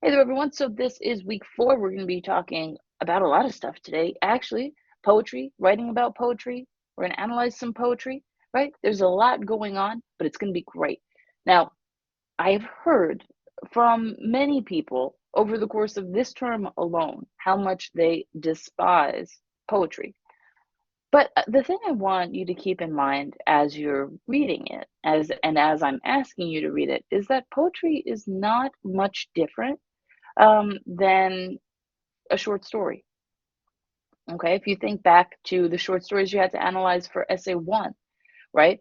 Hey there, everyone. So this is week 4. We're going to be talking about a lot of stuff today. Actually, poetry, writing about poetry. We're going to analyze some poetry, right? There's a lot going on, but it's going to be great. Now, I've heard from many people over the course of this term alone how much they despise poetry. But the thing I want you to keep in mind as you're reading it, as I'm asking you to read it, is that poetry is not much different than a short story. Okay, if you think back to the short stories you had to analyze for essay one, right?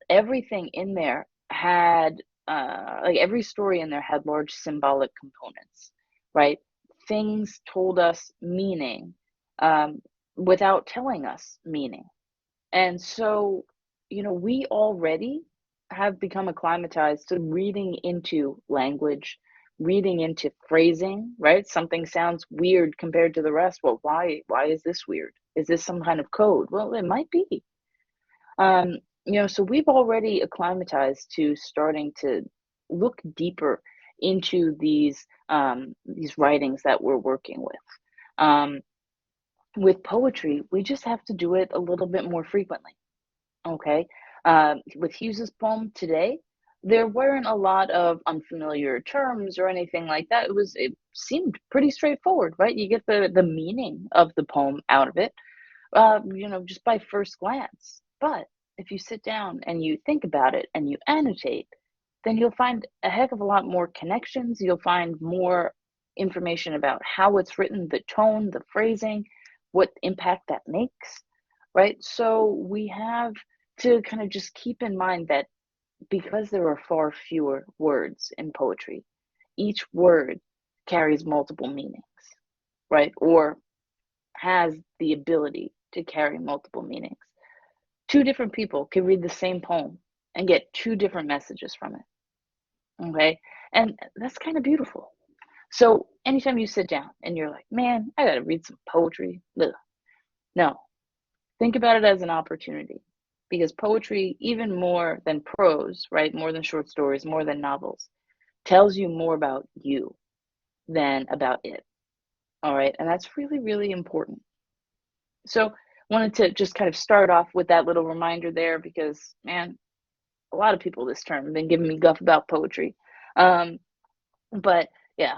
Everything in there had, like every story in there had large symbolic components, right? Things told us meaning um, without telling us meaning. And so, we already have become acclimatized to reading into language, reading into phrasing, right? Something sounds weird compared to the rest. Well, why is this weird? Is this some kind of code? Well, it might be. Um, so we've already acclimatized to starting to look deeper into these writings that we're working with. Um, with poetry, we just have to do it a little bit more frequently. Okay. With Hughes's poem today, there weren't a lot of unfamiliar terms or anything like that. It seemed pretty straightforward, right? You get the meaning of the poem out of it, just by first glance. But if you sit down and you think about it and you annotate, then you'll find a heck of a lot more connections. You'll find more information about how it's written, the tone, the phrasing, what impact that makes, right? So we have to kind of just keep in mind that because there are far fewer words in poetry, each word carries multiple meanings, right? Or has the ability to carry multiple meanings. Two different people can read the same poem and get two different messages from it, okay? And that's kind of beautiful. So anytime you sit down and you're like, man, I got to read some poetry, ugh. No, think about it as an opportunity because poetry, even more than prose, right, more than short stories, more than novels, tells you more about you than about it. All right. And that's really, really important. So, wanted to just kind of start off with that little reminder there because, man, a lot of people this term have been giving me guff about poetry. Um, but yeah,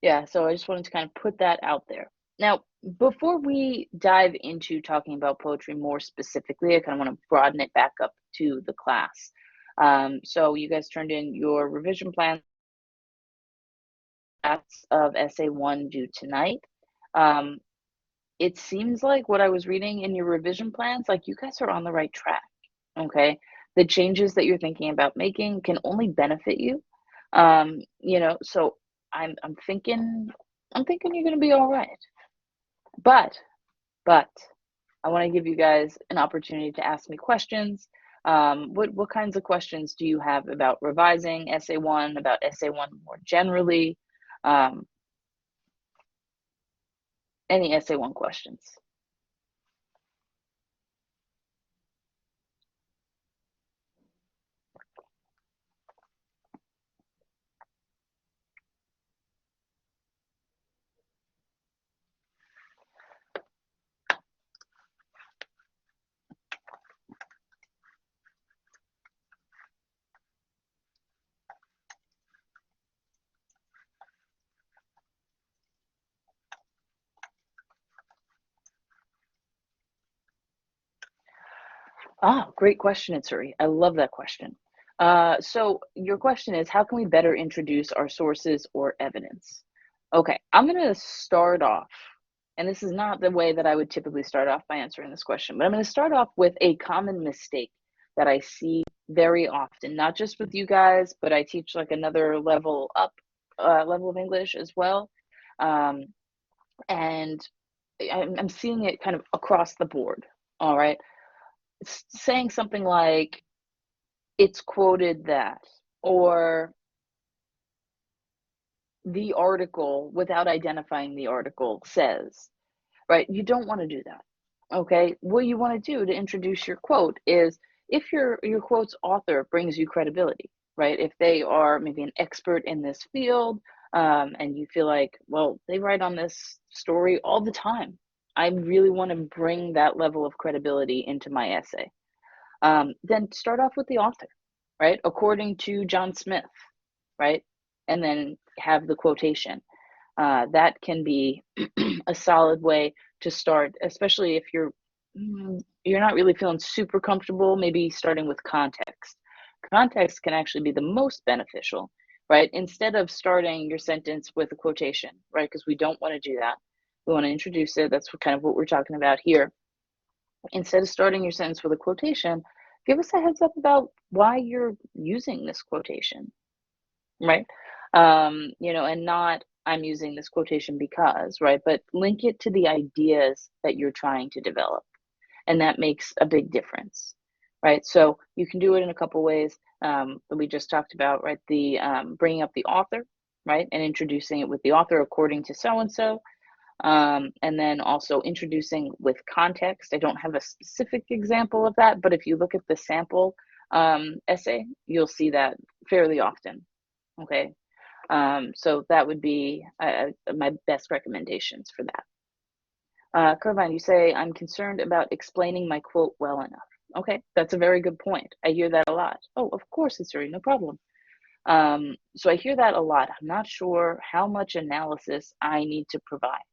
yeah. So, I just wanted to kind of put that out there. Now, before we dive into talking about poetry more specifically, I kind of want to broaden it back up to the class. So, you guys turned in your revision plans of essay one due tonight. Um, it seems like what I was reading in your revision plans, like you guys are on the right track. Okay. The changes that you're thinking about making can only benefit you. So I'm thinking you're gonna be all right. But but I want to give you guys an opportunity to ask me questions. What kinds of questions do you have about revising essay one, about essay one more generally? Um, any essay one questions? Ah, great question, Itsuri. I love that question. So your question is, how can we better introduce our sources or evidence? Okay, I'm going to start off, and this is not the way that I would typically start off by answering this question, but I'm going to start off with a common mistake that I see very often, not just with you guys, but I teach like another level up, level of English as well. Um, and I'm seeing it kind of across the board. All right. Saying something like, it's quoted that, or the article without identifying the article says, right? You don't want to do that. Okay. What you want to do to introduce your quote is if your quote's author brings you credibility, right? If they are maybe an expert in this field, and you feel like, well, they write on this story all the time. I really want to bring that level of credibility into my essay. Then start off with the author, right? According to John Smith, right? And then have the quotation. That can be a solid way to start, especially if you're not really feeling super comfortable, maybe starting with context. Context can actually be the most beneficial, right? Instead of starting your sentence with a quotation, right? Because we don't want to do that. We want to introduce it. That's kind of what we're talking about here. Instead of starting your sentence with a quotation, give us a heads up about why you're using this quotation, right? And not I'm using this quotation because, right? But link it to the ideas that you're trying to develop. And that makes a big difference, right? So you can do it in a couple ways that we just talked about, right? The bringing up the author, right? And introducing it with the author according to so and so. And then also introducing with context. I don't have a specific example of that, but if you look at the sample essay, you'll see that fairly often. Okay. So that would be my best recommendations for that. Carvine, you say, I'm concerned about explaining my quote well enough. Okay, that's a very good point. I hear that a lot. Oh, of course, it's no problem. So I hear that a lot. I'm not sure how much analysis I need to provide.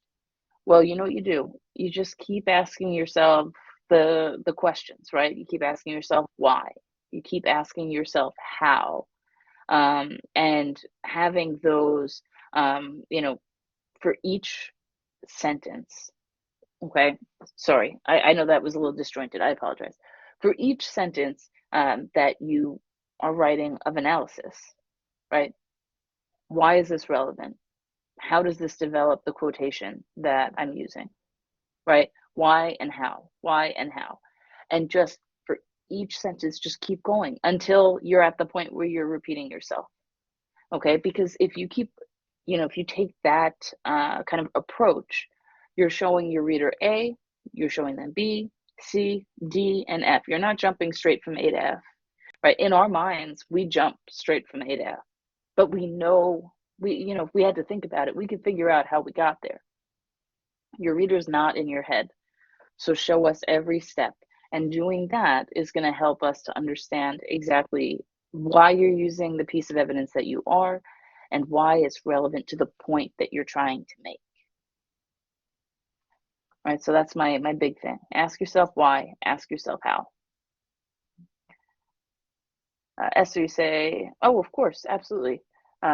Well, you know what you do? You just keep asking yourself the questions, right? You keep asking yourself why. You keep asking yourself how. And having those, for each sentence. Okay, sorry. I know that was a little disjointed. I apologize. For each sentence that you are writing of analysis, right? Why is this relevant? How does this develop the quotation that I'm using, right? Why and how? Why and how? And just for each sentence, just keep going until you're at the point where you're repeating yourself. Okay, because if you keep, if you take that kind of approach, you're showing your reader A, you're showing them B, C, D, and F. You're not jumping straight from A to F, right? In our minds, we jump straight from A to F, but we know if we had to think about it, we could figure out how we got there. Your reader's not in your head, so show us every step. And doing that is going to help us to understand exactly why you're using the piece of evidence that you are and why it's relevant to the point that you're trying to make. Right? So that's my big thing. Ask yourself why, ask yourself how. Esther, you say, oh, of course, absolutely.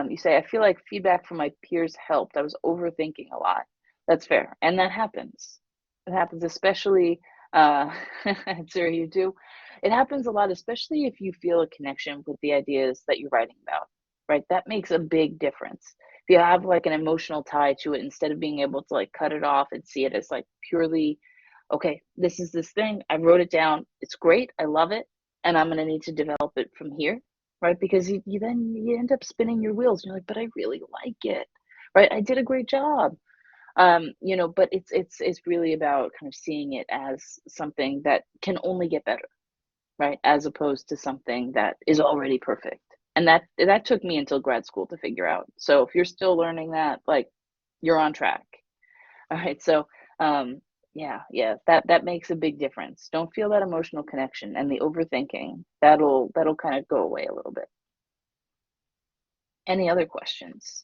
You say, I feel like feedback from my peers helped. I was overthinking a lot. That's fair. And that happens. It happens, especially, Sarah, you do. It happens a lot, especially if you feel a connection with the ideas that you're writing about, right? That makes a big difference. If you have like an emotional tie to it, instead of being able to like cut it off and see it as like purely, okay, this is this thing. I wrote it down. It's great. I love it. And I'm going to need to develop it from here, right? Because you end up spinning your wheels. And you're like, but I really like it, right? I did a great job. But it's really about kind of seeing it as something that can only get better, right? As opposed to something that is already perfect. And that took me until grad school to figure out. So if you're still learning that, like, you're on track. All right. So yeah, that makes a big difference. Don't feel that emotional connection and the overthinking. That'll kind of go away a little bit. Any other questions?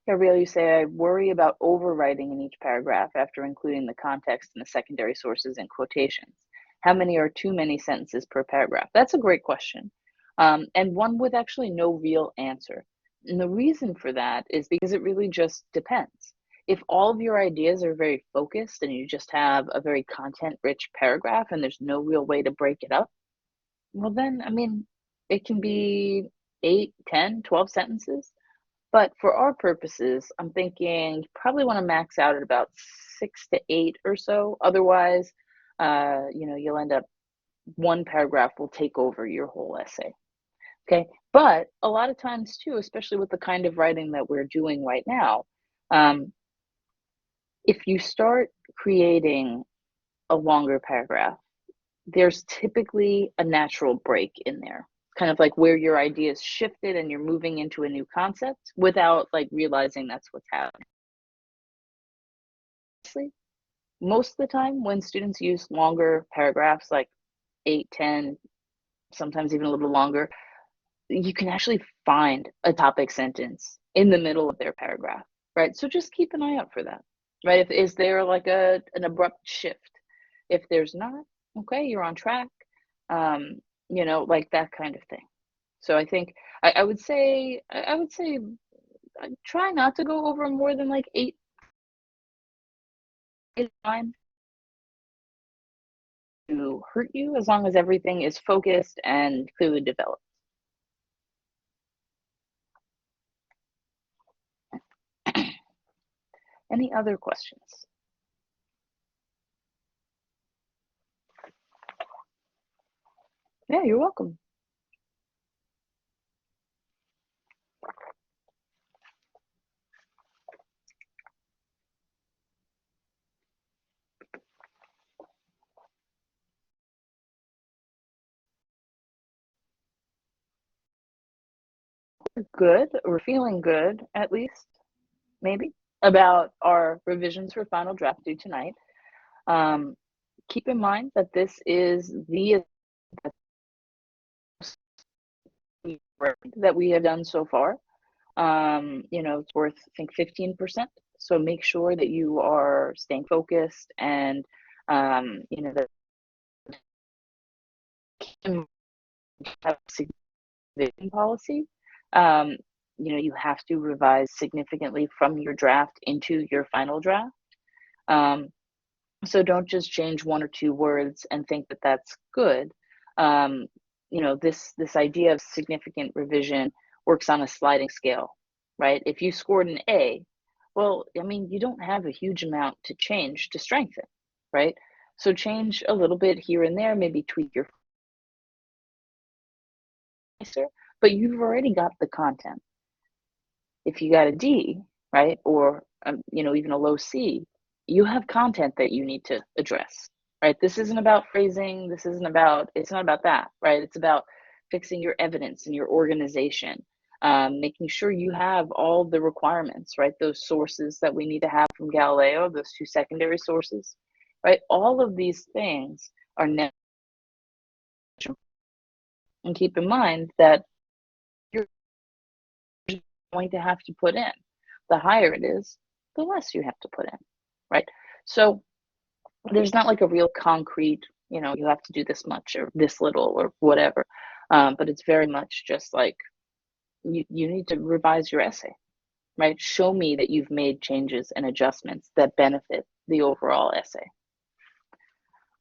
Gabrielle, you say, I worry about overwriting in each paragraph after including the context and the secondary sources and quotations. How many are too many sentences per paragraph? That's a great question. And one with actually no real answer. And the reason for that is because it really just depends. If all of your ideas are very focused and you just have a very content-rich paragraph and there's no real way to break it up, well then, I mean, it can be 8, 10, 12 sentences. But for our purposes, I'm thinking you probably want to max out at about 6 to 8 or so. Otherwise, you'll end up one paragraph will take over your whole essay. Okay. But a lot of times too, especially with the kind of writing that we're doing right now, if you start creating a longer paragraph, there's typically a natural break in there, kind of like where your ideas shifted and you're moving into a new concept without like realizing that's what's happening. Honestly, most of the time when students use longer paragraphs, like 8, 10, sometimes even a little longer, you can actually find a topic sentence in the middle of their paragraph, right? So just keep an eye out for that, right? If is there like an abrupt shift? If there's not, okay, you're on track. Like that kind of thing. So I think I would say try not to go over more than like 8 9 to hurt you, as long as everything is focused and clearly developed. Any other questions? Yeah, you're welcome. Good. We're feeling good, at least, maybe, about our revisions for final draft due tonight. Um, Keep in mind that this is the that we have done so far. It's worth, I think, 15%. So make sure that you are staying focused and, that have a policy. Um, you have to revise significantly from your draft into your final draft. Um, so don't just change one or two words and think that that's good. This idea of significant revision works on a sliding scale, right? If you scored an A, well, I mean, you don't have a huge amount to change to strengthen, right? So change a little bit here and there, maybe tweak your answer, but you've already got the content. If you got a D, right, or even a low C, you have content that you need to address, right? This isn't about phrasing. It's not about that, right? It's about fixing your evidence and your organization, making sure you have all the requirements, right? Those sources that we need to have from Galileo, those two secondary sources, right? All of these things are necessary. And keep in mind that you're going to have to put in. The higher it is, the less you have to put in, right? So there's not like a real concrete, you have to do this much or this little or whatever. But it's very much just like you need to revise your essay, right? Show me that you've made changes and adjustments that benefit the overall essay.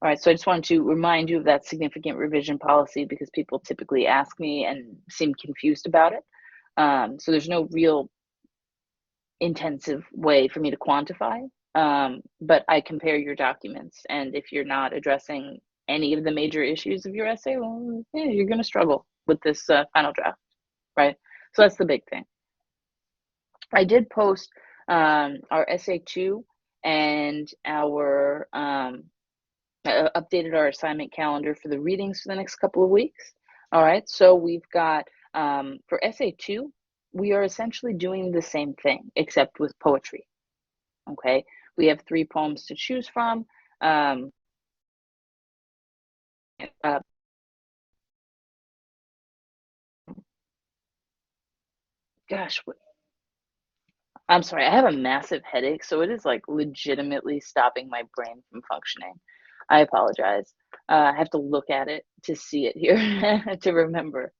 All right, so I just wanted to remind you of that significant revision policy because people typically ask me and seem confused about it. So there's no real intensive way for me to quantify, but I compare your documents, and if you're not addressing any of the major issues of your essay, well, yeah, you're going to struggle with this final draft, right? So that's the big thing. I did post our essay 2 and our updated our assignment calendar for the readings for the next couple of weeks. All right, so we've got for essay 2, we are essentially doing the same thing except with poetry. Okay, we have 3 poems to choose from. Gosh, I'm sorry, I have a massive headache, so it is like legitimately stopping my brain from functioning. I apologize. I have to look at it to see it here to remember.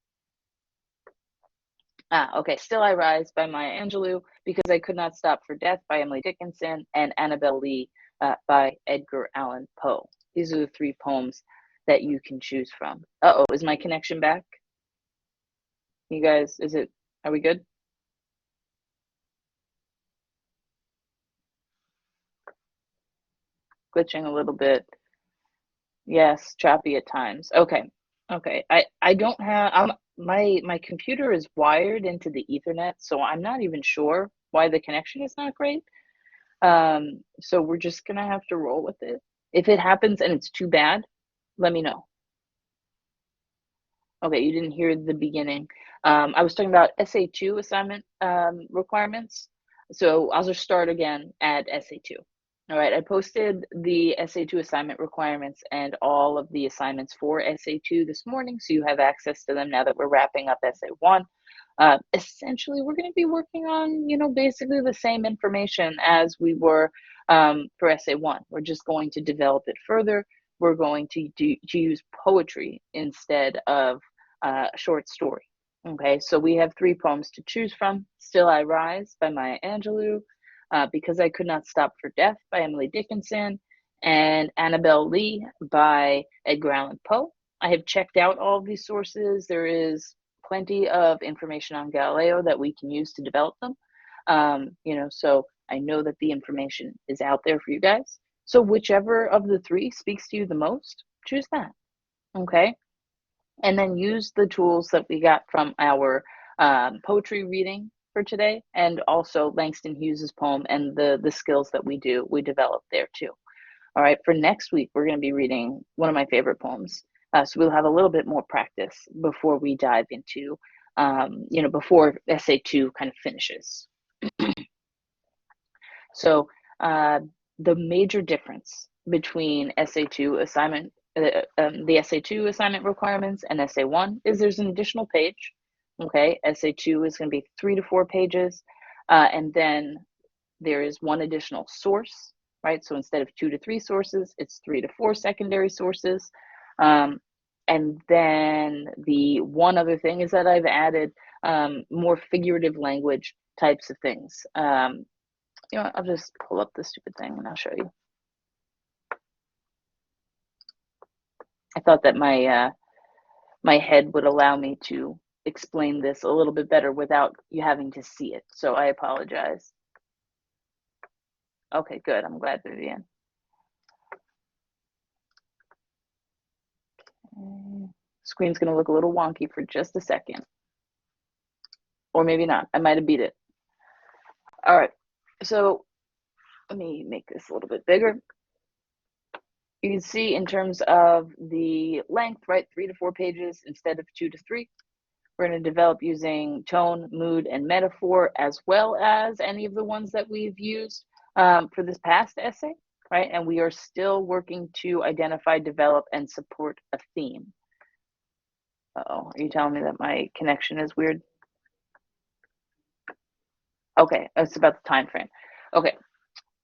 Okay. Still I Rise by Maya Angelou, Because I Could Not Stop for Death by Emily Dickinson, and Annabel Lee by Edgar Allan Poe. These are the 3 poems that you can choose from. Uh-oh, is my connection back? You guys, are we good? Glitching a little bit. Yes, choppy at times. Okay. Okay. I don't have my computer is wired into the Ethernet, so I'm not even sure why the connection is not great. So we're just gonna have to roll with it. If it happens and it's too bad, let me know. Okay, you didn't hear the beginning. I was talking about SA2 assignment requirements. So I'll just start again at SA2. All right, I posted the SA2 assignment requirements and all of the assignments for SA2 this morning, so you have access to them now that we're wrapping up SA1. Essentially, we're going to be working on, basically the same information as we were for SA1. We're just going to develop it further. We're going to use poetry instead of short story. Okay, so we have 3 poems to choose from. Still I Rise by Maya Angelou, Because I Could Not Stop for Death by Emily Dickinson, and Annabel Lee by Edgar Allan Poe. I have checked out all of these sources. There is plenty of information on Galileo that we can use to develop them. So I know that the information is out there for you guys. So whichever of the 3 speaks to you the most, choose that. Okay. And then use the tools that we got from our poetry reading for today, and also Langston Hughes's poem and the skills that we develop there too. All right, for next week, we're going to be reading one of my favorite poems. So we'll have a little bit more practice before we dive into, before SA2 kind of finishes. So the major difference between SA2 assignment, the SA2 assignment requirements and SA1 is there's an additional page. Okay, SA2 is going to be 3 to 4 pages, and then there is one additional source, right? So instead of 2 to 3 sources, it's 3 to 4 secondary sources. And then the one other thing is that I've added more figurative language types of things. I'll just pull up the stupid thing and I'll show you. I thought that my head would allow me to explain this a little bit better without you having to see it. So I apologize. Okay, good. I'm glad, Vivian. Screen's going to look a little wonky for just a second. Or maybe not. I might have beat it. All right. So let me make this a little bit bigger. You can see in terms of the length, right? 3 to 4 pages instead of 2 to 3. We're going to develop using tone, mood, and metaphor, as well as any of the ones that we've used for this past essay, right? And we are still working to identify, develop, and support a theme. Uh-oh, are you telling me that my connection is weird? Okay, it's about the time frame. Okay,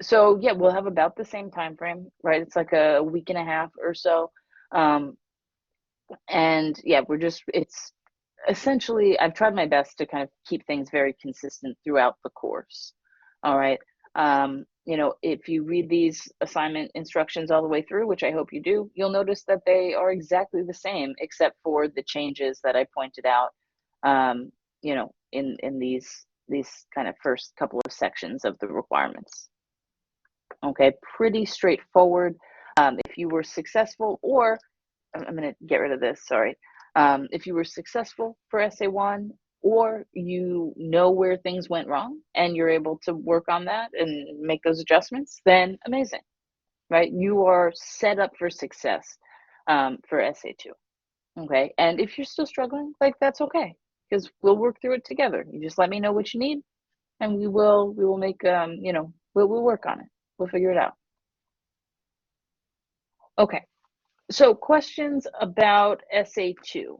so yeah, we'll have about the same time frame, right? It's like a week and a half or so. And yeah, it's essentially, I've tried my best to kind of keep things very consistent throughout the course. All right. If you read these assignment instructions all the way through, which I hope you do, you'll notice that they are exactly the same, except for the changes that I pointed out, in these kind of first couple of sections of the requirements. Okay, pretty straightforward. If you were successful, or I'm going to get rid of this, sorry. If you were successful for SA1, or you know where things went wrong and you're able to work on that and make those adjustments, then amazing, right? You are set up for success for SA2. Okay, and if you're still struggling, like, that's okay, because we'll work through it together. You just let me know what you need, and we will make we'll work on it. We'll figure it out. Okay, so questions about SA2.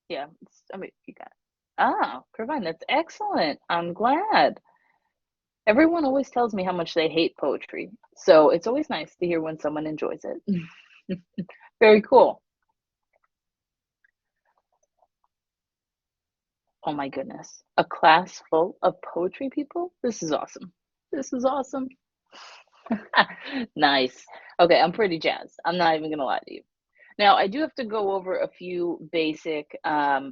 Yeah, you got Irvine, that's excellent. I'm glad. Everyone always tells me how much they hate poetry, so it's always nice to hear when someone enjoys it. Very cool. Oh my goodness. A class full of poetry people? This is awesome. This is awesome. Nice. Okay, I'm pretty jazzed. I'm not even gonna lie to you. Now, I do have to go over a few basic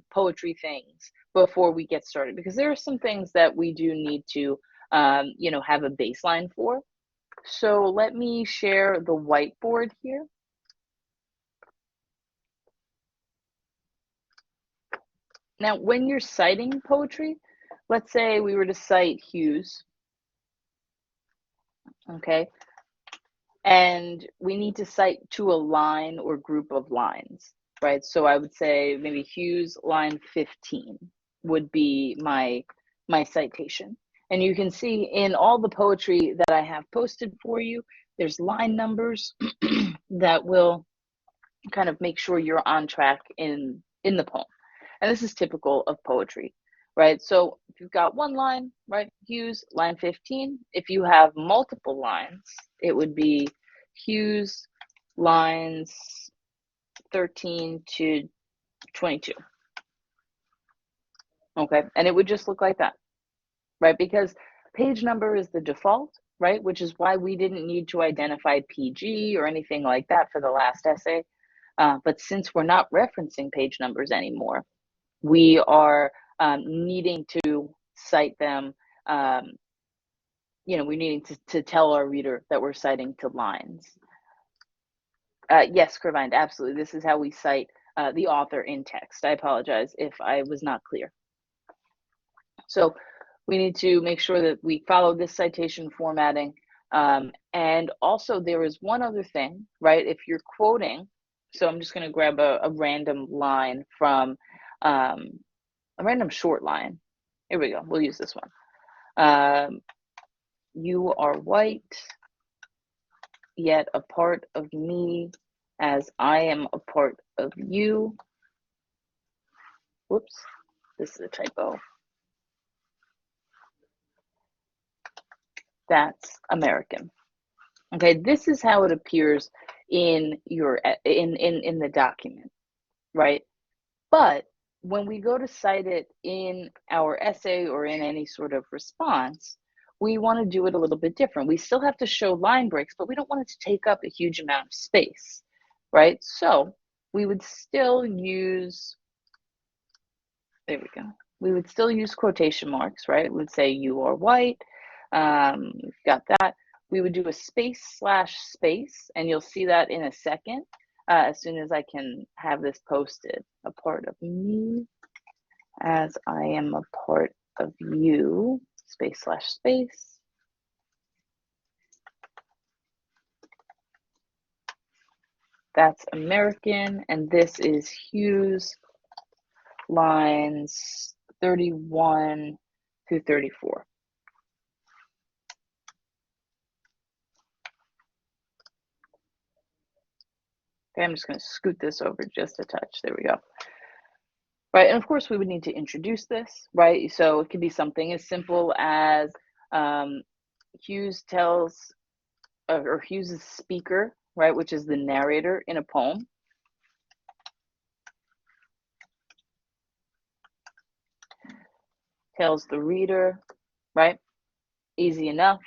poetry things before we get started, because there are some things that we do need to, have a baseline for. So let me share the whiteboard here. Now, when you're citing poetry, let's say we were to cite Hughes, okay, and we need to cite to a line or group of lines, right? So I would say maybe Hughes line 15 would be my citation. And you can see in all the poetry that I have posted for you, there's line numbers that will kind of make sure you're on track in the poem. And this is typical of poetry, right? So if you've got one line, right, Hughes, line 15. If you have multiple lines, it would be Hughes, lines 13 to 22. Okay, and it would just look like that, right? Because page number is the default, right? Which is why we didn't need to identify PG or anything like that for the last essay. But since we're not referencing page numbers anymore, we are needing to cite them. We're needing to tell our reader that we're citing to lines. Yes, Kervind, absolutely. This is how we cite the author in text. I apologize if I was not clear. So we need to make sure that we follow this citation formatting. And also there is one other thing, right? If you're quoting, so I'm just going to grab a random line from a random short line. Here we go. We'll use this one. You are white, yet a part of me, as I am a part of you. Whoops, this is a typo. That's American. Okay, this is how it appears in your in the document, right? But when we go to cite it in our essay or in any sort of response, we want to do it a little bit different. We still have to show line breaks, but we don't want it to take up a huge amount of space, right? So we would still use, there we go. We would still use quotation marks, right? We would say you are white. We've got that. We would do a space slash space, and you'll see that in a second as soon as I can have this posted. A part of me, as I am a part of you, space slash space. That's American, and this is Hughes, lines 31 through 34. Okay, I'm just going to scoot this over just a touch. There we go. Right, and of course we would need to introduce this, right? So it could be something as simple as Hughes tells, or Hughes's speaker, right, which is the narrator in a poem. Tells the reader, right? Easy enough,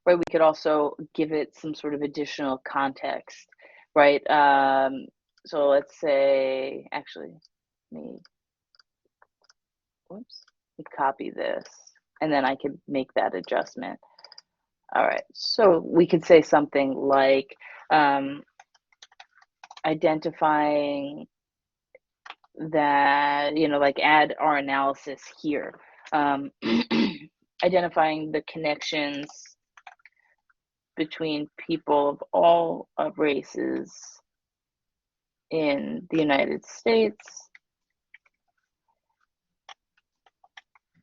right? We could also give it some sort of additional context, right? So let's say, actually, whoops, let me copy this, and then I could make that adjustment. All right, so we could say something like identifying that, like add our analysis here. Identifying the connections between people of all races in the United States.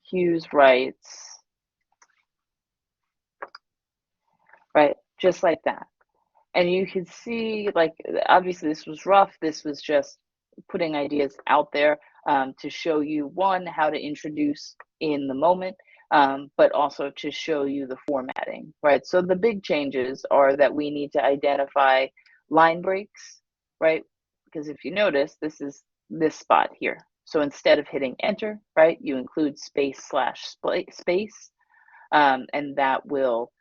Hughes writes, right, just like that. And you can see, like, obviously this was rough. This was just putting ideas out there to show you, one, how to introduce in the moment, but also to show you the formatting, right? So the big changes are that we need to identify line breaks, right? Because if you notice, this is this spot here. So instead of hitting enter, right, you include space slash space, and that will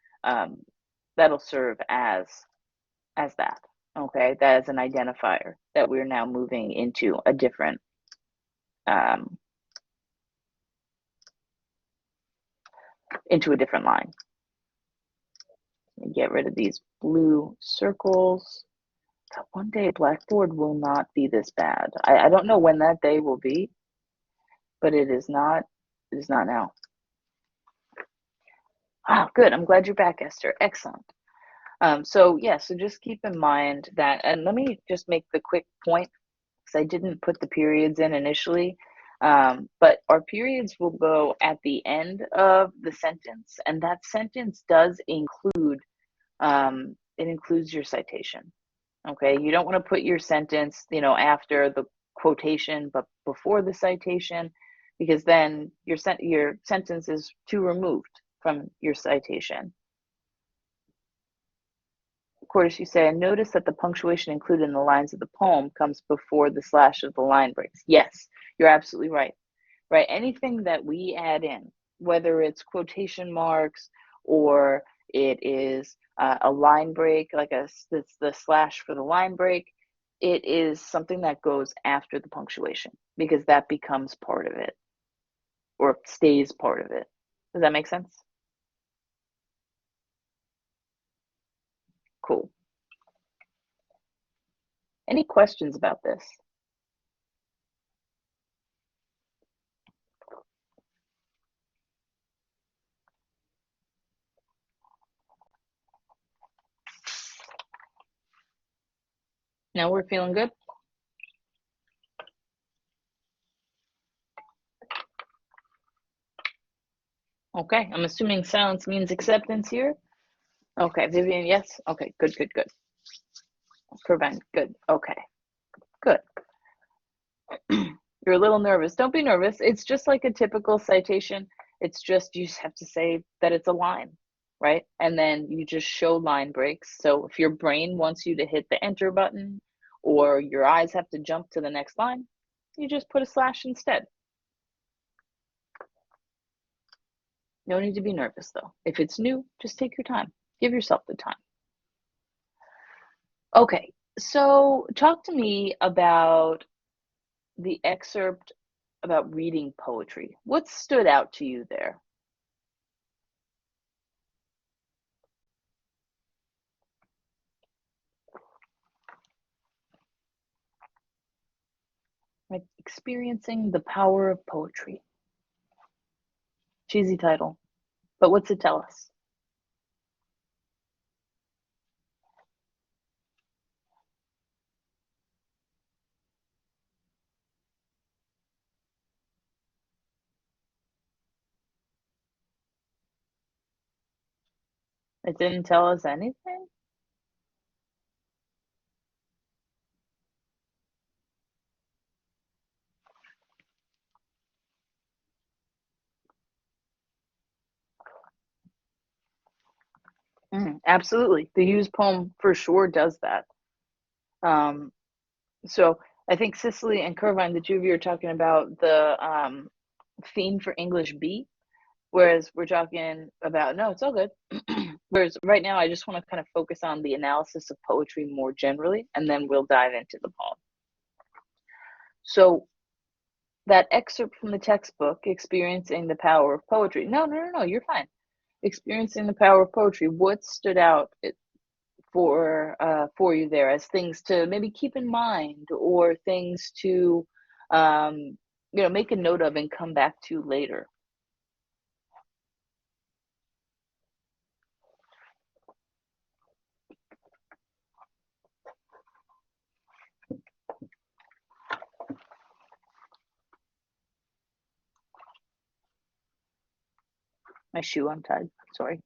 that'll serve as that. Okay, that is an identifier that we're now moving into a different line. Get rid of these blue circles. One day Blackboard will not be this bad. I don't know when that day will be, but it is not now. Ah, good. I'm glad you're back, Esther. Excellent. So just keep in mind that, and let me just make the quick point, because I didn't put the periods in initially, but our periods will go at the end of the sentence, and that sentence does include, it includes your citation. Okay, you don't want to put your sentence, after the quotation, but before the citation, because then your sentence is too removed from your citation. Of course, you say, I notice that the punctuation included in the lines of the poem comes before the slash of the line breaks. Yes, you're absolutely right. Right? Anything that we add in, whether it's quotation marks or it is a line break, like it's the slash for the line break, it is something that goes after the punctuation, because that becomes part of it, or stays part of it. Does that make sense? Cool. Any questions about this? Now we're feeling good? Okay, I'm assuming silence means acceptance here. Okay, Vivian, yes? Okay, good. Prevent, good. Okay, good. You're a little nervous. Don't be nervous. It's just like a typical citation. It's just you just have to say that it's a line, right? And then you just show line breaks. So if your brain wants you to hit the enter button, or your eyes have to jump to the next line, you just put a slash instead. No need to be nervous though. If it's new, just take your time. Give yourself the time. Okay, so talk to me about the excerpt about reading poetry. What stood out to you there? Like experiencing the power of poetry. Cheesy title, but what's it tell us? It didn't tell us anything? Absolutely. The used poem for sure does that. Um, so I think Cicely and Curvine, the two of you are talking about the theme for English B, whereas we're talking about, no, it's all good. Whereas right now, I just want to kind of focus on the analysis of poetry more generally, and then we'll dive into the poem. So that excerpt from the textbook, Experiencing the Power of Poetry. No, you're fine. Experiencing the Power of Poetry. What stood out for you there as things to maybe keep in mind, or things to make a note of and come back to later? My shoe untied. Sorry.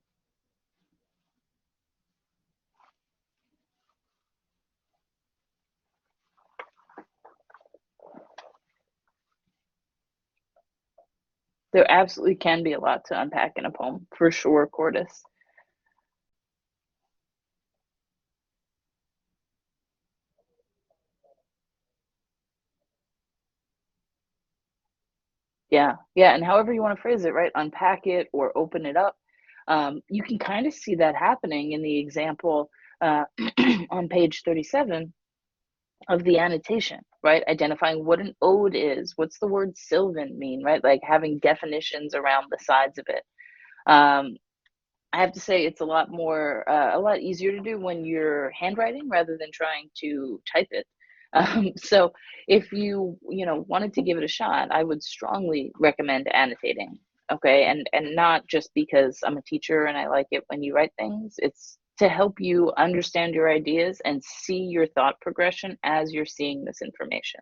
There absolutely can be a lot to unpack in a poem, for sure, Cordis. Yeah, and however you want to phrase it, right? Unpack it or open it up. You can kind of see that happening in the example on page 37 of the annotation, right? Identifying what an ode is. What's the word sylvan mean, right? Like having definitions around the sides of it. I have to say it's a lot easier to do when you're handwriting rather than trying to type it. So if you wanted to give it a shot, I would strongly recommend annotating. Okay, and not just because I'm a teacher and I like it when you write things. It's to help you understand your ideas and see your thought progression as you're seeing this information.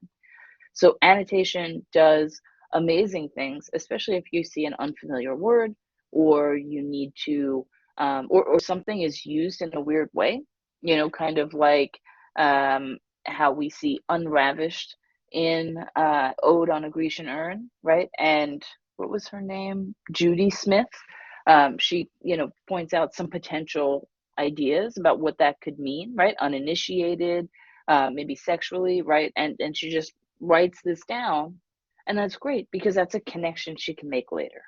So annotation does amazing things, especially if you see an unfamiliar word or you need to, or something is used in a weird way, kind of like how we see unravished in Ode on a Grecian Urn, right? And what was her name? Judy Smith. She, points out some potential ideas about what that could mean, right? Uninitiated, maybe sexually, right? And she just writes this down, and that's great because that's a connection she can make later,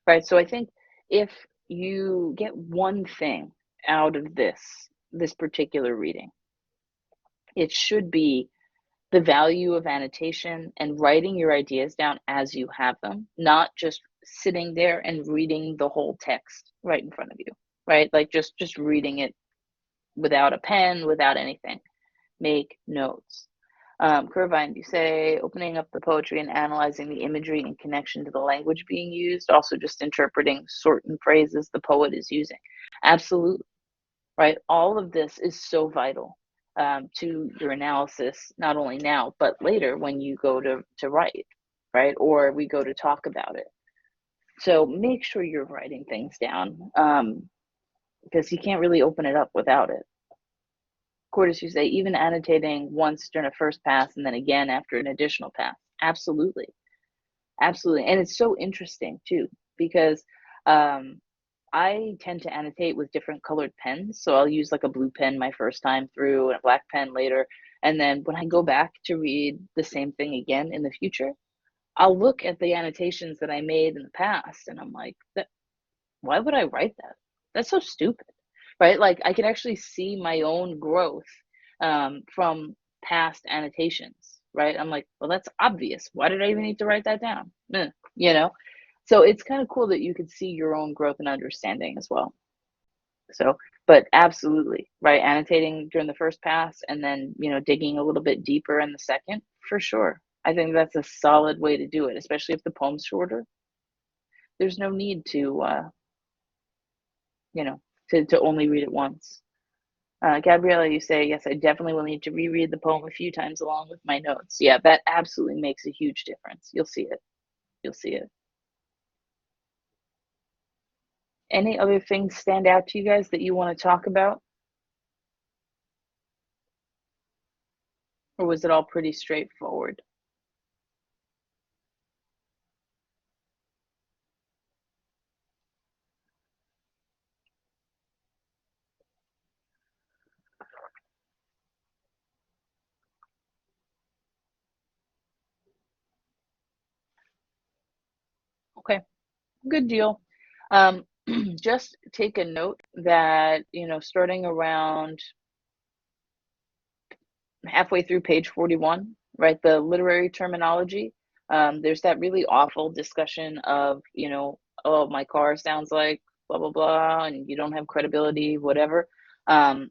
right? So I think if you get one thing out of this particular reading, it should be the value of annotation and writing your ideas down as you have them, not just sitting there and reading the whole text right in front of you, right? Like just reading it without a pen, without anything. Make notes. Curvine, you say opening up the poetry and analyzing the imagery in connection to the language being used, also just interpreting certain phrases the poet is using. Absolutely, right? All of this is so vital to your analysis, not only now, but later when you go to write, right? Or we go to talk about it. So make sure you're writing things down because you can't really open it up without it. Quarters, you say, even annotating once during a first pass and then again after an additional pass. Absolutely. Absolutely. And it's so interesting too, because um, I tend to annotate with different colored pens. So I'll use like a blue pen my first time through and a black pen later. And then when I go back to read the same thing again in the future, I'll look at the annotations that I made in the past and I'm like, why would I write that? That's so stupid, right? Like I can actually see my own growth from past annotations, right? I'm like, well, that's obvious. Why did I even need to write that down? You know? So it's kind of cool that you could see your own growth and understanding as well. So, but absolutely, right? Annotating during the first pass and then, digging a little bit deeper in the second, for sure. I think that's a solid way to do it, especially if the poem's shorter. There's no need you know, to only read it once. Gabriella, you say, yes, I definitely will need to reread the poem a few times along with my notes. Yeah, that absolutely makes a huge difference. You'll see it. You'll see it. Any other things stand out to you guys that you want to talk about? Or was it all pretty straightforward? Okay, good deal. Um, just take a note that, starting around halfway through page 41, right? The literary terminology. There's that really awful discussion of, oh, my car sounds like blah, blah, blah, and you don't have credibility, whatever. Um,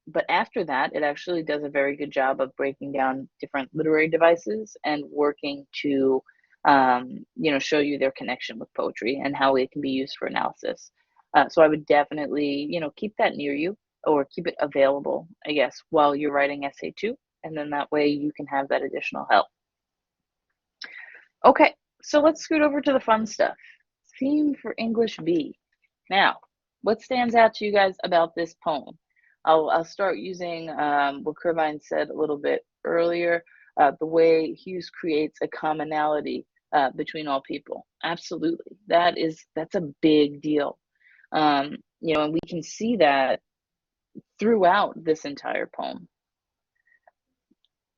but after that, it actually does a very good job of breaking down different literary devices and working to, show you their connection with poetry and how it can be used for analysis. So I would definitely, keep that near you or keep it available, I guess, while you're writing essay two. And then that way you can have that additional help. Okay, so let's scoot over to the fun stuff. Theme for English B. Now, what stands out to you guys about this poem? I'll start using what Curvine said a little bit earlier, the way Hughes creates a commonality between all people. Absolutely, that's a big deal. And we can see that throughout this entire poem.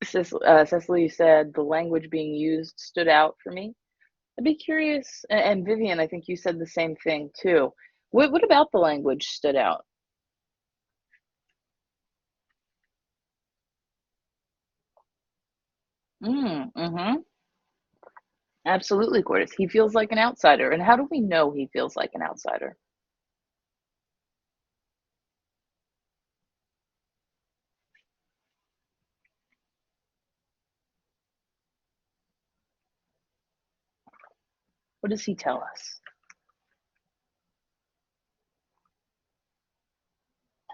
Cecily said the language being used stood out for me. I'd be curious, and Vivian, I think you said the same thing too. What about the language stood out? Mm-hmm. Absolutely, Cordis. He feels like an outsider. And how do we know he feels like an outsider? What does he tell us?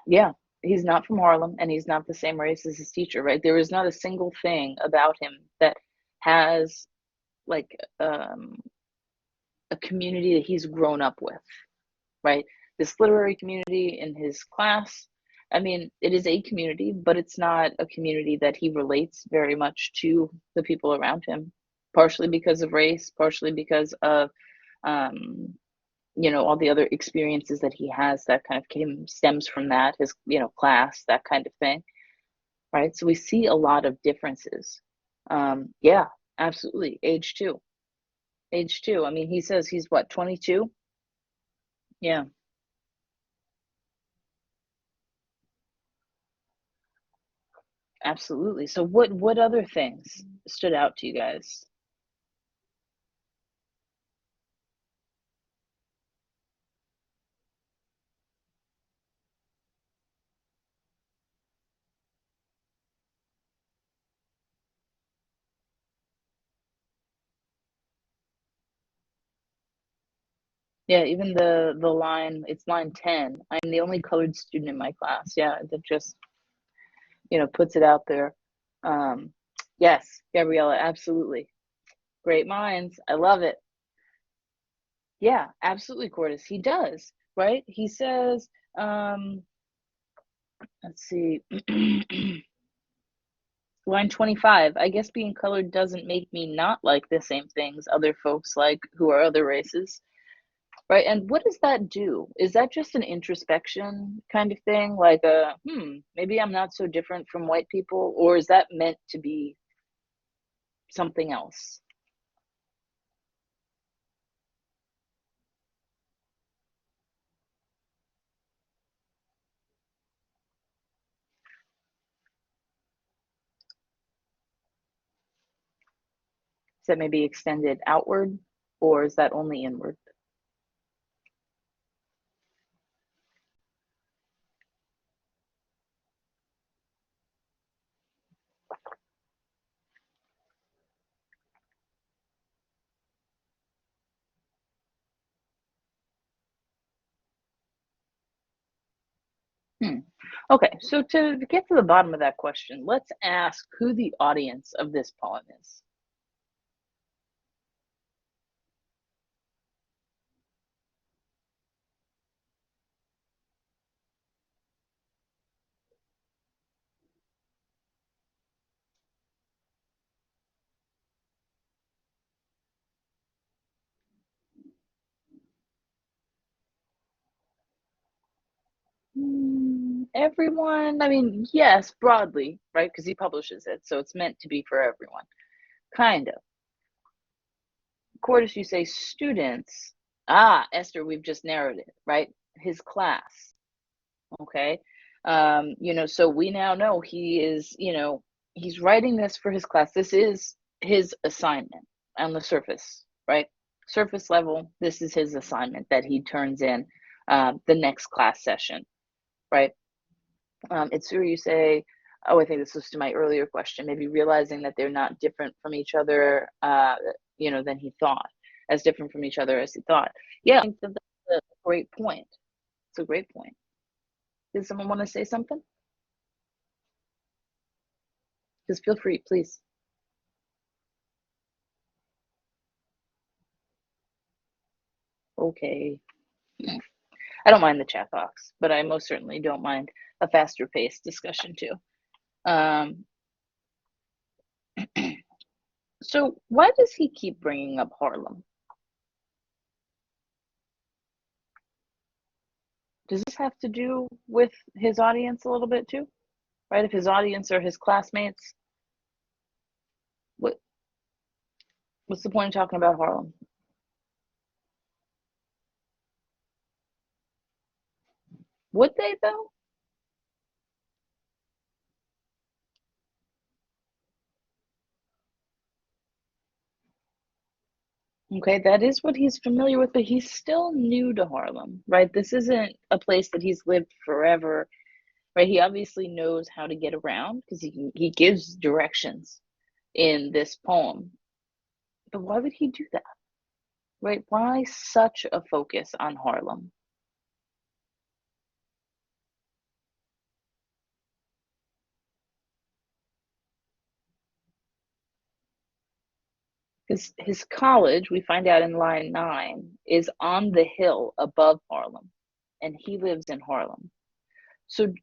Yeah, he's not from Harlem and he's not the same race as his teacher, right? There is not a single thing about him that has like a community that he's grown up with, right? This literary community in his class, I mean, it is a community, but it's not a community that he relates very much to the people around him, partially because of race, partially because of um, all the other experiences that he has that kind of stems from that, his, class, that kind of thing, right? So we see a lot of differences. Yeah, absolutely. Age too. Age too. I mean, he says he's what, 22? Yeah, absolutely. So what other things stood out to you guys? Yeah, even the line, it's line 10. I'm the only colored student in my class. Yeah, that just, puts it out there. Um, yes, Gabriella, absolutely. Great minds. I love it. Yeah, absolutely, Cordis. He does, right? He says, um, let's see, line 25. I guess being colored doesn't make me not like the same things other folks like who are other races. Right, and what does that do? Is that just an introspection kind of thing? Like, maybe I'm not so different from white people, or is that meant to be something else? Is that maybe extended outward, or is that only inward? Hmm. Okay, so to get to the bottom of that question, let's ask who the audience of this poem is. Everyone, I mean, yes, broadly, right? Because he publishes it, so it's meant to be for everyone. Kind of. Quarters, you say students. Ah, Esther, we've just narrowed it, right? His class. Okay. So we now know he is, he's writing this for his class. This is his assignment on the surface, right? Surface level, this is his assignment that he turns in the next class session, right? It's where you say, oh, I think this was to my earlier question, maybe realizing that they're not different from each other, than he thought, as different from each other as he thought. Yeah, I think that's a great point. It's a great point. Does someone want to say something? Just feel free, please. Okay. I don't mind the chat box, but I most certainly don't mind a faster paced discussion too. Um, so why does he keep bringing up Harlem? Does this have to do with his audience a little bit too? Right? If his audience are his classmates, what what's the point of talking about Harlem? Would they though? Okay, that is what he's familiar with, but he's still new to Harlem, right? This isn't a place that he's lived forever, right? He obviously knows how to get around because he gives directions in this poem. But why would he do that? right? Why such a focus on Harlem? His college, we find out in line 9, is on the hill above Harlem, and he lives in Harlem. So,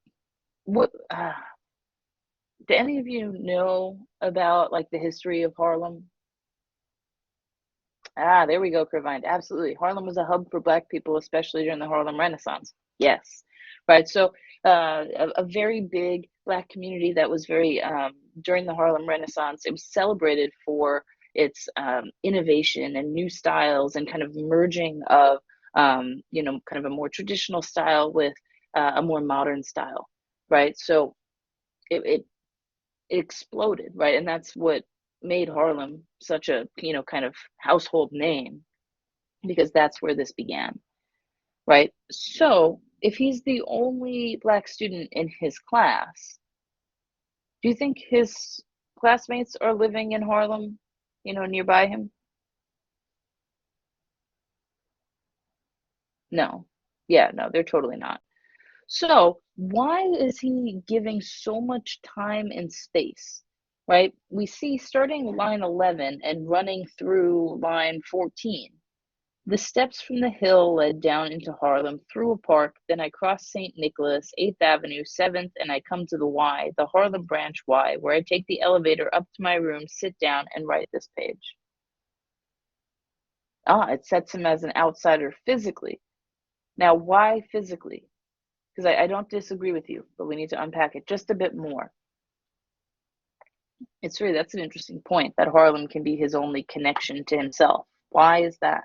what do any of you know about like the history of Harlem? Ah, there we go, Irvine. Absolutely. Harlem was a hub for Black people, especially during the Harlem Renaissance. Yes. Right. So, a very big Black community that was very, during the Harlem Renaissance, it was celebrated for its innovation and new styles and kind of merging of, kind of a more traditional style with a more modern style. Right. So, it exploded, right? And that's what made Harlem such a, kind of household name because that's where this began, right? So, if he's the only Black student in his class, do you think his classmates are living in Harlem, nearby him? No. Yeah, no, they're totally not. So, why is he giving so much time and space? Right? We see starting line 11 and running through line 14. The steps from the hill led down into Harlem through a park, then I cross St. Nicholas, 8th Avenue, 7th, and I come to the Y, the Harlem Branch Y, where I take the elevator up to my room, sit down, and write this page. Ah, it sets him as an outsider physically. Now, why physically? Because I don't disagree with you, but we need to unpack it just a bit more. That's an interesting point that Harlem can be his only connection to himself. Why is that?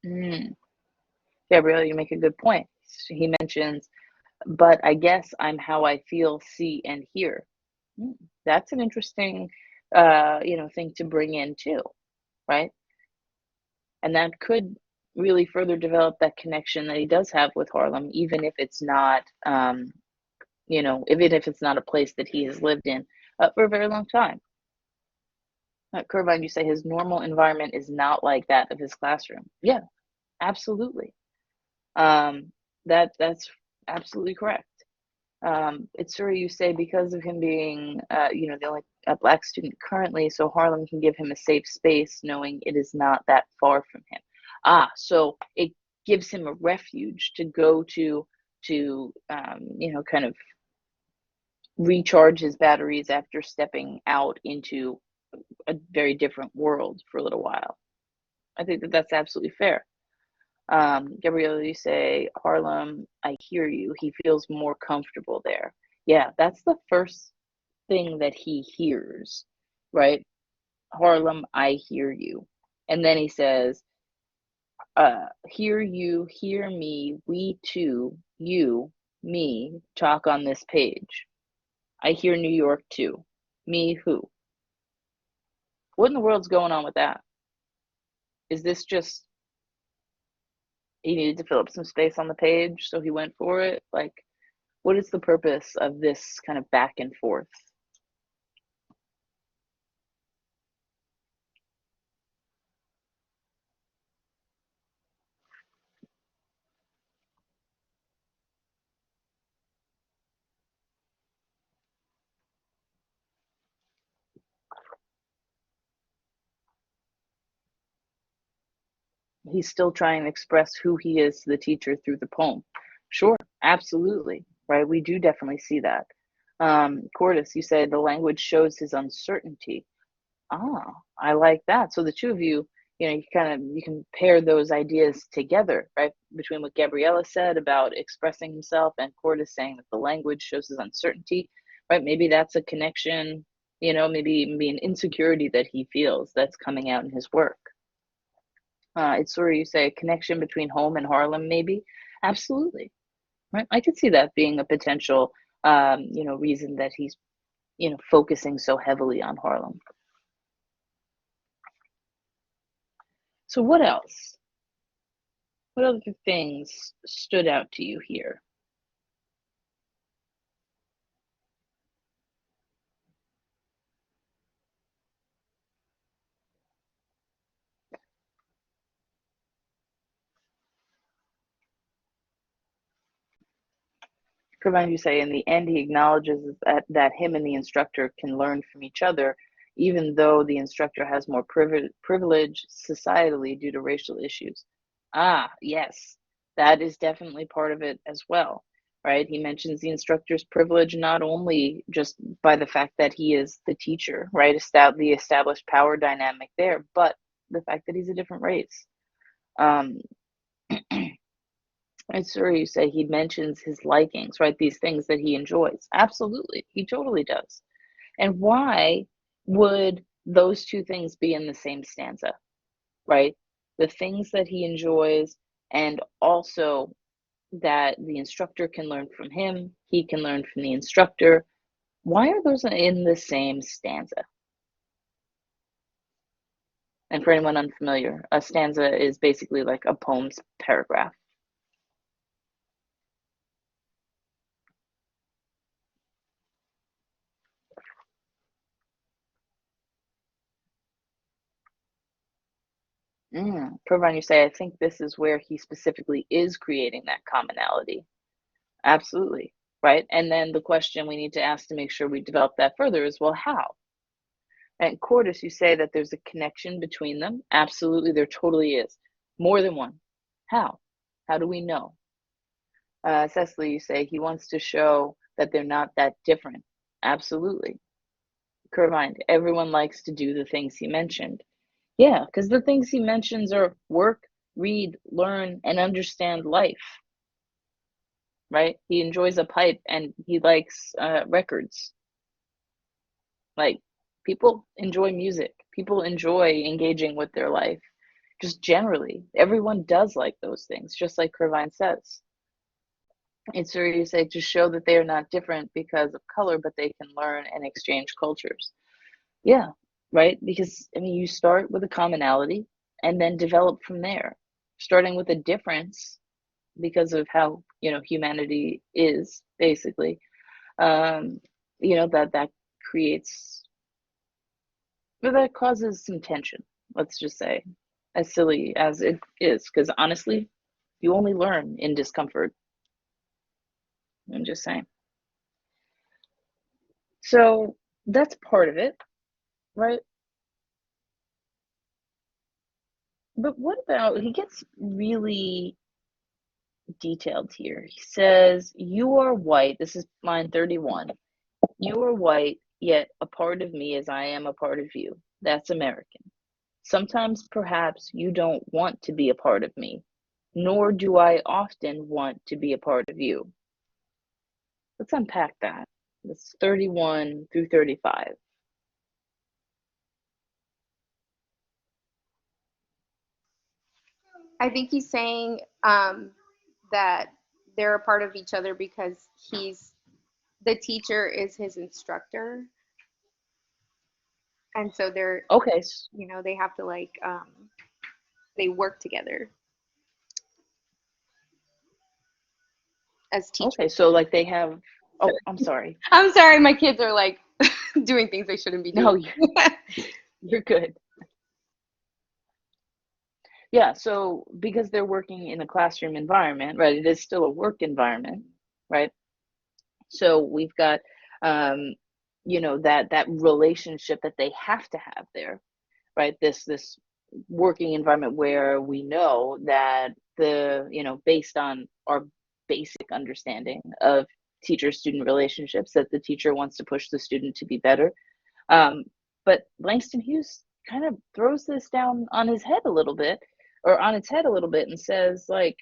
Mm. Gabrielle, you make a good point. He mentions, but I guess I'm how I feel, see, and hear. Mm, that's an interesting, thing to bring in too, right? And that could really further develop that connection that he does have with Harlem, even if it's not, even if it's not a place that he has lived in for a very long time. Curvine, you say his normal environment is not like that of his classroom. Yeah, absolutely. Um, that's absolutely correct. It's sort of you say because of him being, the only Black student currently, so Harlem can give him a safe space, knowing it is not that far from him. Ah, so it gives him a refuge to go to, kind of recharge his batteries after stepping out into a very different world for a little while. I think that that's absolutely fair. Gabrielle, you say Harlem, I hear you. He feels more comfortable there. Yeah, that's the first thing that he hears, right? Harlem, I hear you. And then he says, hear you, hear me, we two, you, me, talk on this page. I hear New York too. Me who? What in the world's going on with that? Is this just he needed to fill up some space on the page, so he went for it? Like, what is the purpose of this kind of back and forth? He's still trying to express who he is to the teacher through the poem. Sure, absolutely, right? We do definitely see that. Cordis, you said the language shows his uncertainty. Ah, I like that. So the two of you, you can pair those ideas together, right? Between what Gabriella said about expressing himself and Cordis saying that the language shows his uncertainty, right? Maybe that's a connection, maybe an insecurity that he feels that's coming out in his work. It's sort of you say a connection between home and Harlem, maybe. Absolutely, right? I could see that being a potential, reason that he's, focusing so heavily on Harlem. So what else? What other things stood out to you here? Provide you say in the end he acknowledges that him and the instructor can learn from each other, even though the instructor has more privilege societally due to racial issues. Ah, yes, that is definitely part of it as well, right? He mentions the instructor's privilege not only just by the fact that he is the teacher, right? The established power dynamic there, but the fact that he's a different race. Um, It's where you say he mentions his likings, right? These things that he enjoys. Absolutely. He totally does. And why would those two things be in the same stanza, right? The things that he enjoys, and also that the instructor can learn from him, he can learn from the instructor. Why are those in the same stanza? And for anyone unfamiliar, a stanza is basically like a poem's paragraph. Provine you say, I think this is where he specifically is creating that commonality. Absolutely. Right. And then the question we need to ask to make sure we develop that further is, well, how? And Cordis, you say that there's a connection between them. Absolutely, there totally is. More than one. How? How do we know? Cecily, you say he wants to show that they're not that different. Absolutely. Curvine, everyone likes to do the things he mentioned. Yeah, because the things he mentions are work, read, learn, and understand life, right? He enjoys a pipe and he likes records. Like, people enjoy music, people enjoy engaging with their life. Just generally, everyone does like those things, just like Irvine says. It's where you say to show that they are not different because of color, but they can learn and exchange cultures. Yeah, right? Because, I mean, you start with a commonality and then develop from there, starting with a difference because of how, humanity is basically. Um, that creates, but that causes some tension, let's just say, as silly as it is, because honestly, you only learn in discomfort. I'm just saying. So that's part of it, right? But what about, he gets really detailed here. He says, you are white. This is line 31. You are white, yet a part of me as I am a part of you. That's American. Sometimes perhaps you don't want to be a part of me, nor do I often want to be a part of you. Let's unpack that. That's 31 through 35. I think he's saying that they're a part of each other because he's the teacher is his instructor, and so they're Okay. they have to they work together as Okay. teachers. So like they have, oh, I'm sorry. I'm sorry, my kids are like doing things they shouldn't be No, doing. you're good. Yeah. So because they're working in a classroom environment, right? It is still a work environment, right? So we've got, um, that relationship that they have to have there, right? This working environment where we know that based on our basic understanding of teacher student relationships, that the teacher wants to push the student to be better. um, but Langston Hughes kind of throws this down on his head a little bit, or on its head a little bit, and says like,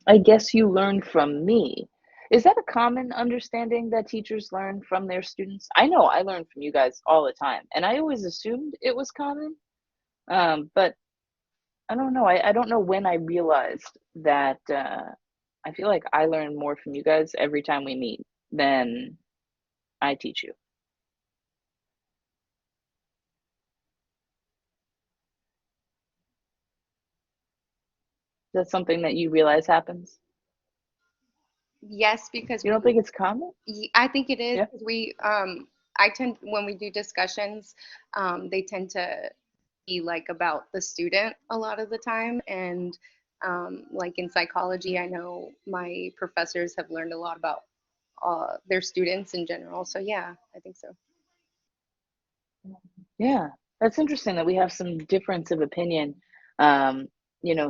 I guess you learn from me. Is that a common understanding that teachers learn from their students? I know I learn from you guys all the time, and I always assumed it was common. But I don't know. I don't know when I realized that I feel like I learn more from you guys every time we meet than I teach you. that something that you realize happens? Yes, because You don't think it's common? I think it is Yeah. because I tend, when we do discussions, they tend to be like about the student a lot of the time. And like in psychology, I know my professors have learned a lot about their students in general. So yeah, I think so. Yeah, that's interesting that we have some difference of opinion, um,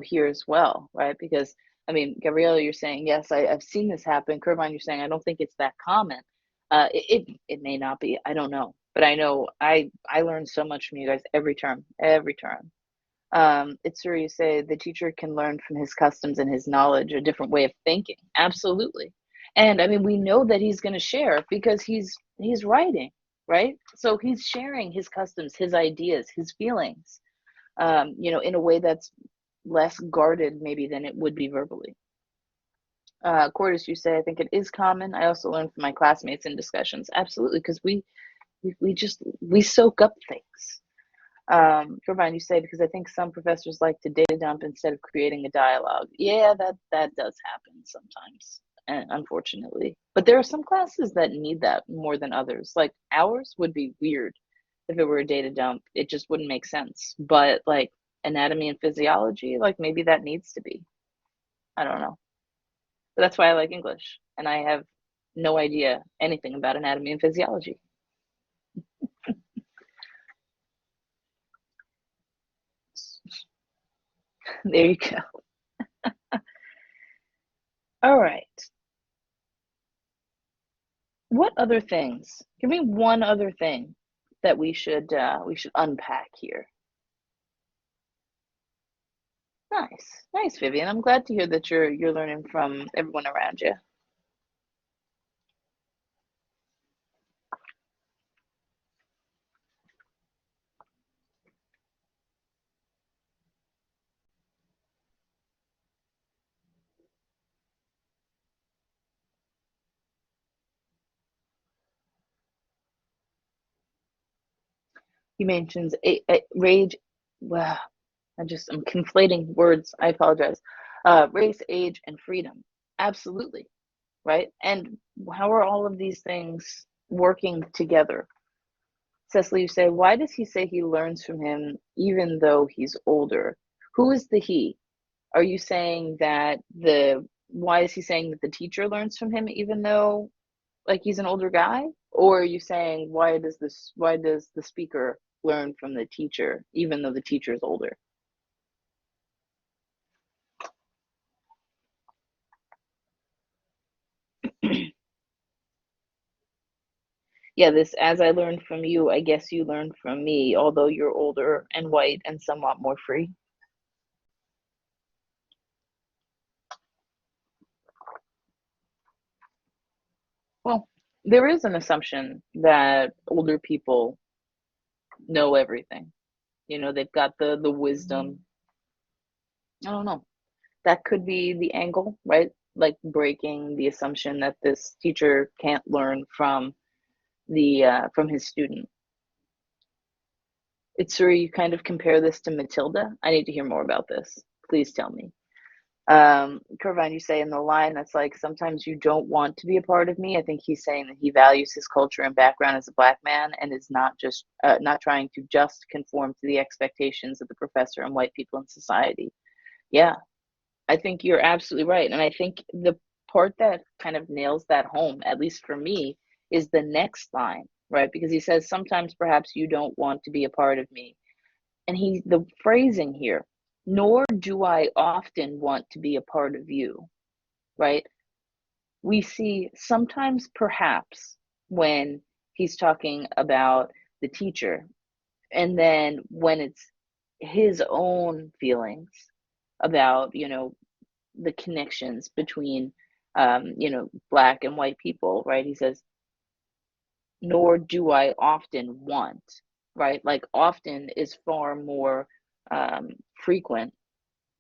here as well, right? Because, I mean, Gabriella, you're saying, yes, I've seen this happen. Curvine, you're saying, I don't think it's that common. It may not be. I don't know. But I know I learn so much from you guys every term, every term. It's where you say the teacher can learn from his customs and his knowledge, a different way of thinking. Absolutely. And I mean, we know that he's going to share because he's writing, right? So he's sharing his customs, his ideas, his feelings, in a way that's less guarded maybe than it would be verbally. Cordis, you say, I think it is common. I also learn from my classmates in discussions. Absolutely, because we soak up things. Turbine, you say, because I think some professors like to data dump instead of creating a dialogue. Yeah, that does happen sometimes, unfortunately. But there are some classes that need that more than others. Like ours would be weird if it were a data dump. It just wouldn't make sense. But like anatomy and physiology, like maybe that needs to be. I don't know. But that's why I like English, and I have no idea anything about anatomy and physiology. There you go. All right. What other things? Give me one other thing that we should unpack here. Nice, nice, Vivian. I'm glad to hear that you're learning from everyone around you. He mentions rage. Well, I'm conflating words. I apologize. Race, age, and freedom. Absolutely, right? And how are all of these things working together? Cecily, you say, why does he say he learns from him even though he's older? Who is the he? Are you saying that why is he saying that the teacher learns from him even though like he's an older guy? Or are you saying why does the speaker learn from the teacher even though the teacher is older? Yeah, this as I learned from you, I guess you learned from me, although you're older and white and somewhat more free. Well, there is an assumption that older people know everything. They've got the wisdom. I don't know. That could be the angle, right? Like breaking the assumption that this teacher can't learn from his student. It's where you kind of compare this to Matilda. I need to hear more about this. Please tell me. Curvine, you say in the line that's like sometimes you don't want to be a part of me. I think he's saying that he values his culture and background as a black man and is not trying to just conform to the expectations of the professor and white people in society. Yeah, I think you're absolutely right. And I think the part that kind of nails that home, at least for me, is the next line, right? Because he says, sometimes perhaps you don't want to be a part of me. And the phrasing here, nor do I often want to be a part of you, right? We see sometimes perhaps when he's talking about the teacher, and then when it's his own feelings about, the connections between black and white people, right? He says, nor do I often want, right? Like often is far more frequent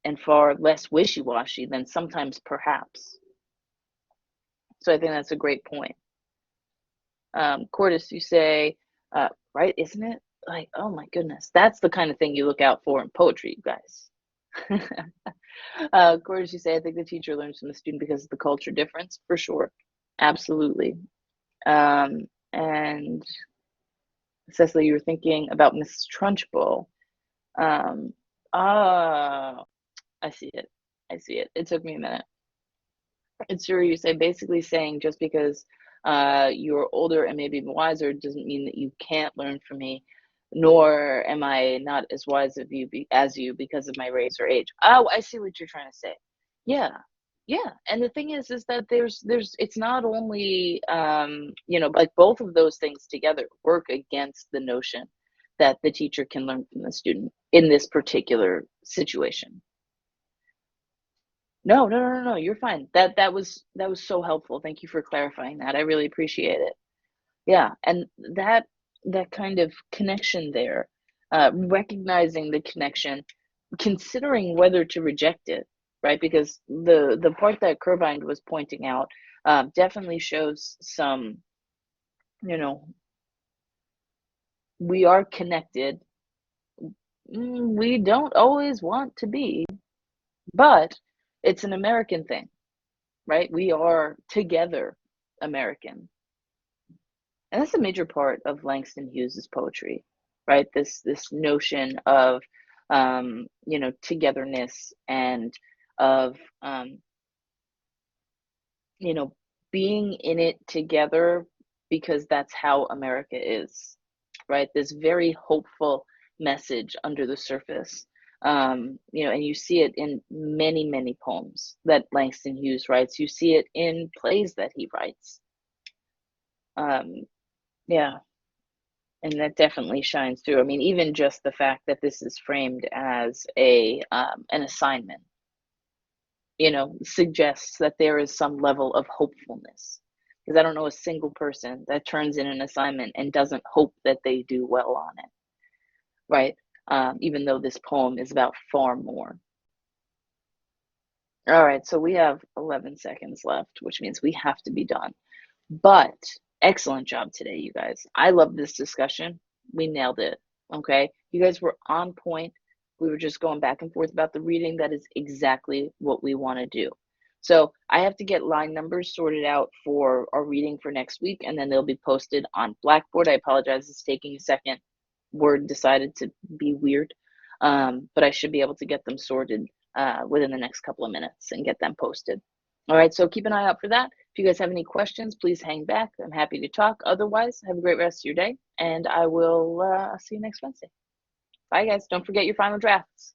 and far less wishy-washy than sometimes perhaps. So I think that's a great point. Cordis, you say, right, isn't it? Like, oh my goodness, that's the kind of thing you look out for in poetry, you guys. Course, you say, I think the teacher learns from the student because of the culture difference, for sure. Absolutely. And Cecily, you were thinking about Mrs. Trunchbull. Um, ah, I see it. I see it. It took me a minute. It's true. You say basically saying just because you're older and maybe wiser doesn't mean that you can't learn from me, nor am I not as wise of you as you because of my race or age. Oh, I see what you're trying to say. Yeah, yeah. And the thing is that there's it's not only like both of those things together work against the notion that the teacher can learn from the student in this particular situation. No, no, no, no, no, you're fine. That was so helpful. Thank you for clarifying that. I really appreciate it. Yeah, and that kind of connection there, recognizing the connection, considering whether to reject it, right? Because the part that Curvind was pointing out definitely shows some, you know, we are connected. We don't always want to be, but it's an American thing, right? We are together American. And that's a major part of Langston Hughes's poetry, right? This notion of togetherness and of you know being in it together because that's how America is, right? This very hopeful message under the surface. And you see it in many, many poems that Langston Hughes writes. You see it in plays that he writes. Um, yeah, and that definitely shines through. I mean, even just the fact that this is framed as a an assignment, suggests that there is some level of hopefulness. Because I don't know a single person that turns in an assignment and doesn't hope that they do well on it, right? Even though this poem is about far more. All right, so we have 11 seconds left, which means we have to be done. But excellent job today, you guys. I love this discussion. We nailed it. Okay. You guys were on point. We were just going back and forth about the reading. That is exactly what we want to do. So I have to get line numbers sorted out for our reading for next week, and then they'll be posted on Blackboard. I apologize. It's taking a second. Word decided to be weird. But I should be able to get them sorted within the next couple of minutes and get them posted. All right, so keep an eye out for that. If you guys have any questions, please hang back. I'm happy to talk. Otherwise, have a great rest of your day, and I will see you next Wednesday. Bye, guys. Don't forget your final drafts.